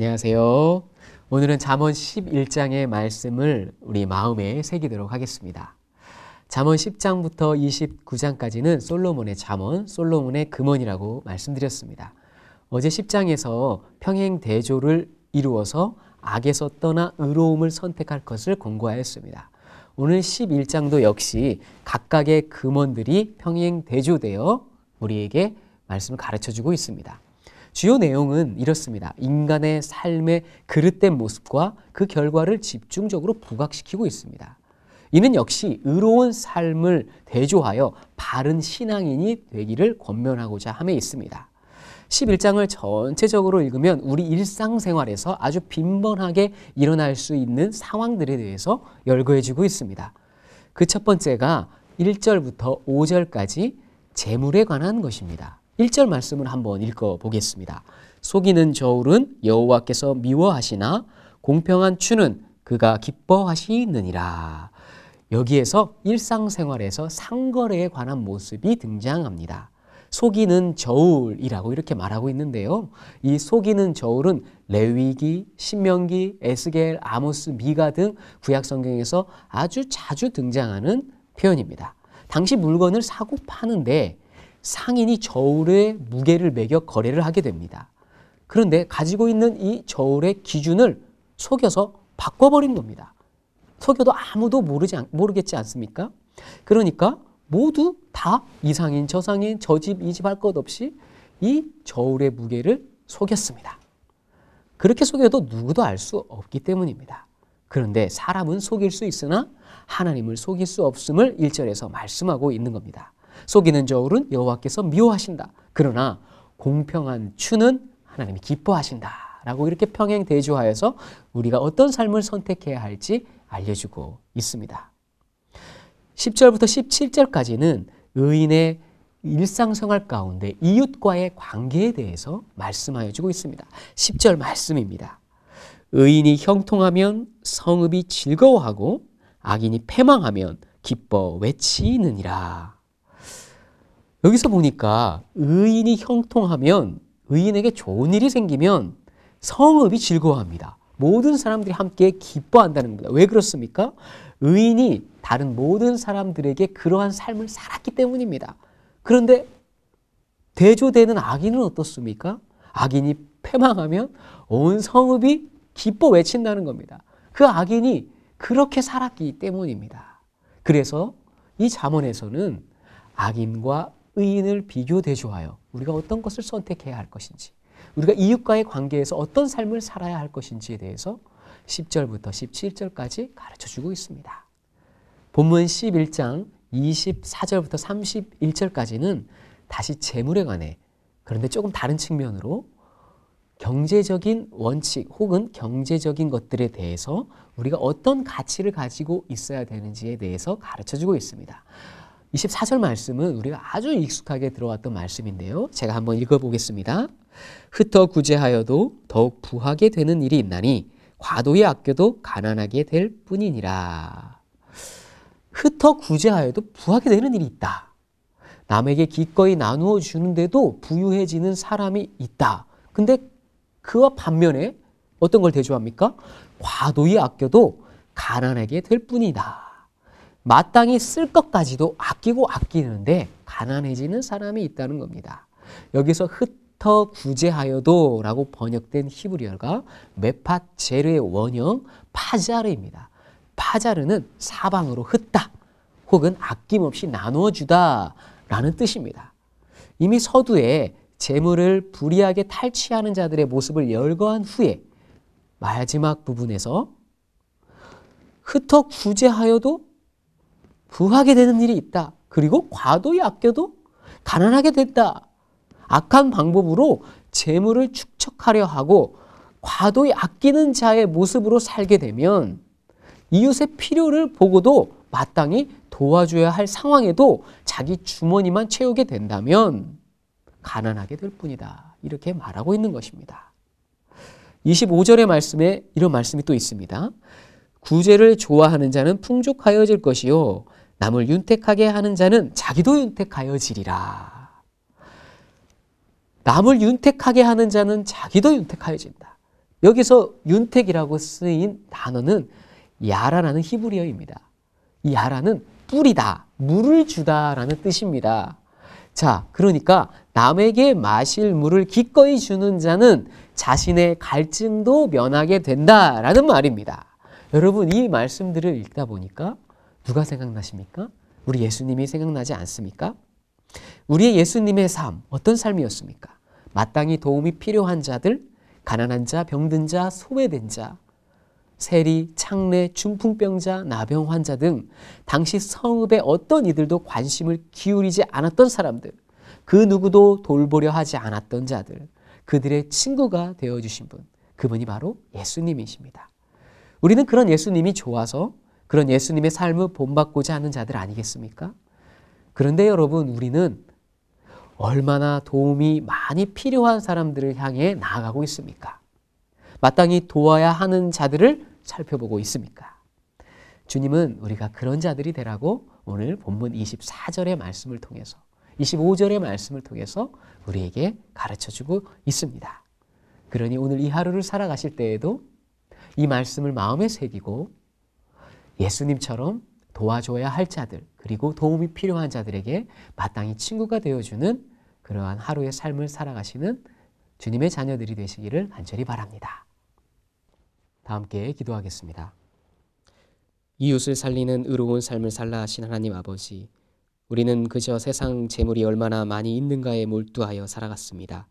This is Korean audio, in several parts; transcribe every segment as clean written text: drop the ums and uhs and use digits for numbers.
안녕하세요. 오늘은 잠언 11장의 말씀을 우리 마음에 새기도록 하겠습니다. 잠언 10장부터 29장까지는 솔로몬의 잠언, 솔로몬의 금언이라고 말씀드렸습니다. 어제 10장에서 평행대조를 이루어서 악에서 떠나 의로움을 선택할 것을 권고하였습니다. 오늘 11장도 역시 각각의 금언들이 평행대조되어 우리에게 말씀을 가르쳐주고 있습니다. 주요 내용은 이렇습니다. 인간의 삶의 그릇된 모습과 그 결과를 집중적으로 부각시키고 있습니다. 이는 역시 의로운 삶을 대조하여 바른 신앙인이 되기를 권면하고자 함에 있습니다. 11장을 전체적으로 읽으면 우리 일상생활에서 아주 빈번하게 일어날 수 있는 상황들에 대해서 열거해주고 있습니다. 그 첫 번째가 1절부터 5절까지 재물에 관한 것입니다. 1절 말씀을 한번 읽어보겠습니다. 속이는 저울은 여호와께서 미워하시나 공평한 추는 그가 기뻐하시느니라. 여기에서 일상생활에서 상거래에 관한 모습이 등장합니다. 속이는 저울이라고 이렇게 말하고 있는데요. 이 속이는 저울은 레위기, 신명기, 에스겔, 아모스, 미가 등 구약성경에서 아주 자주 등장하는 표현입니다. 당시 물건을 사고 파는데 상인이 저울의 무게를 매겨 거래를 하게 됩니다. 그런데 가지고 있는 이 저울의 기준을 속여서 바꿔버린 겁니다. 속여도 아무도 모르겠지 않습니까? 그러니까 모두 다 이 상인, 저 상인, 저 집, 이 집 할 것 없이 이 저울의 무게를 속였습니다. 그렇게 속여도 누구도 알 수 없기 때문입니다. 그런데 사람은 속일 수 있으나 하나님을 속일 수 없음을 1절에서 말씀하고 있는 겁니다. 속이는 저울은 여호와께서 미워하신다. 그러나 공평한 추는 하나님이 기뻐하신다. 라고 이렇게 평행대조하여서 우리가 어떤 삶을 선택해야 할지 알려주고 있습니다. 10절부터 17절까지는 의인의 일상생활 가운데 이웃과의 관계에 대해서 말씀하여 주고 있습니다. 10절 말씀입니다. 의인이 형통하면 성읍이 즐거워하고 악인이 패망하면 기뻐 외치느니라. 여기서 보니까 의인이 형통하면, 의인에게 좋은 일이 생기면 성읍이 즐거워합니다. 모든 사람들이 함께 기뻐한다는 겁니다. 왜 그렇습니까? 의인이 다른 모든 사람들에게 그러한 삶을 살았기 때문입니다. 그런데 대조되는 악인은 어떻습니까? 악인이 패망하면 온 성읍이 기뻐 외친다는 겁니다. 그 악인이 그렇게 살았기 때문입니다. 그래서 이 잠언에서는 악인과 의인을 비교 대조하여 우리가 어떤 것을 선택해야 할 것인지, 우리가 이웃과의 관계에서 어떤 삶을 살아야 할 것인지에 대해서 10절부터 17절까지 가르쳐주고 있습니다. 본문 11장 24절부터 31절까지는 다시 재물에 관해, 그런데 조금 다른 측면으로 경제적인 원칙 혹은 경제적인 것들에 대해서 우리가 어떤 가치를 가지고 있어야 되는지에 대해서 가르쳐주고 있습니다. 24절 말씀은 우리가 아주 익숙하게 들어왔던 말씀인데요. 제가 한번 읽어보겠습니다. 흩어 구제하여도 더욱 부하게 되는 일이 있나니 과도히 아껴도 가난하게 될 뿐이니라. 흩어 구제하여도 부하게 되는 일이 있다. 남에게 기꺼이 나누어 주는데도 부유해지는 사람이 있다. 근데 그와 반면에 어떤 걸 대조합니까? 과도히 아껴도 가난하게 될 뿐이다. 마땅히 쓸 것까지도 아끼는데 가난해지는 사람이 있다는 겁니다. 여기서 흩어 구제하여도 라고 번역된 히브리어가 메파제르의 원형 파자르입니다. 파자르는 사방으로 흩다 혹은 아낌없이 나누어 주다 라는 뜻입니다. 이미 서두에 재물을 불이하게 탈취하는 자들의 모습을 열거한 후에 마지막 부분에서 흩어 구제하여도 부하게 되는 일이 있다. 그리고 과도히 아껴도 가난하게 됐다. 악한 방법으로 재물을 축적하려 하고 과도히 아끼는 자의 모습으로 살게 되면 이웃의 필요를 보고도 마땅히 도와줘야 할 상황에도 자기 주머니만 채우게 된다면 가난하게 될 뿐이다. 이렇게 말하고 있는 것입니다. 25절의 말씀에 이런 말씀이 또 있습니다. 구제를 좋아하는 자는 풍족하여질 것이요 남을 윤택하게 하는 자는 자기도 윤택하여지리라. 남을 윤택하게 하는 자는 자기도 윤택하여진다. 여기서 윤택이라고 쓰인 단어는 야라라는 히브리어입니다. 이 야라는 뿌리다, 물을 주다라는 뜻입니다. 자, 그러니까 남에게 마실 물을 기꺼이 주는 자는 자신의 갈증도 면하게 된다라는 말입니다. 여러분, 이 말씀들을 읽다 보니까 누가 생각나십니까? 우리 예수님이 생각나지 않습니까? 우리의 예수님의 삶, 어떤 삶이었습니까? 마땅히 도움이 필요한 자들, 가난한 자, 병든 자, 소외된 자, 세리, 창례, 중풍병자, 나병 환자 등 당시 성읍의 어떤 이들도 관심을 기울이지 않았던 사람들, 그 누구도 돌보려 하지 않았던 자들, 그들의 친구가 되어주신 분, 그분이 바로 예수님이십니다. 우리는 그런 예수님이 좋아서 그런 예수님의 삶을 본받고자 하는 자들 아니겠습니까? 그런데 여러분, 우리는 얼마나 도움이 많이 필요한 사람들을 향해 나아가고 있습니까? 마땅히 도와야 하는 자들을 살펴보고 있습니까? 주님은 우리가 그런 자들이 되라고 오늘 본문 24절의 말씀을 통해서 25절의 말씀을 통해서 우리에게 가르쳐주고 있습니다. 그러니 오늘 이 하루를 살아가실 때에도 이 말씀을 마음에 새기고 예수님처럼 도와줘야 할 자들, 그리고 도움이 필요한 자들에게 마땅히 친구가 되어주는 그러한 하루의 삶을 살아가시는 주님의 자녀들이 되시기를 간절히 바랍니다. 다 함께 기도하겠습니다. 이웃을 살리는 의로운 삶을 살라 하신 하나님 아버지, 우리는 그저 세상 재물이 얼마나 많이 있는가에 몰두하여 살아갔습니다.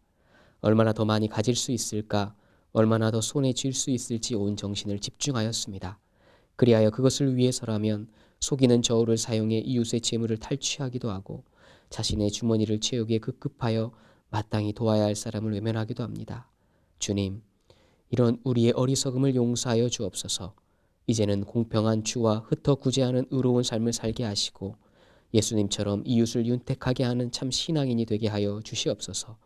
얼마나 더 많이 가질 수 있을까, 얼마나 더 손에 쥘 수 있을지 온 정신을 집중하였습니다. 그리하여 그것을 위해서라면 속이는 저울을 사용해 이웃의 재물을 탈취하기도 하고 자신의 주머니를 채우기에 급급하여 마땅히 도와야 할 사람을 외면하기도 합니다. 주님, 이런 우리의 어리석음을 용서하여 주옵소서. 이제는 공평한 주와 흩어 구제하는 의로운 삶을 살게 하시고 예수님처럼 이웃을 윤택하게 하는 참 신앙인이 되게 하여 주시옵소서.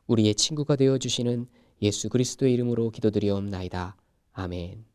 우리의 친구가 되어주시는 예수 그리스도의 이름으로 기도드리옵나이다. 아멘.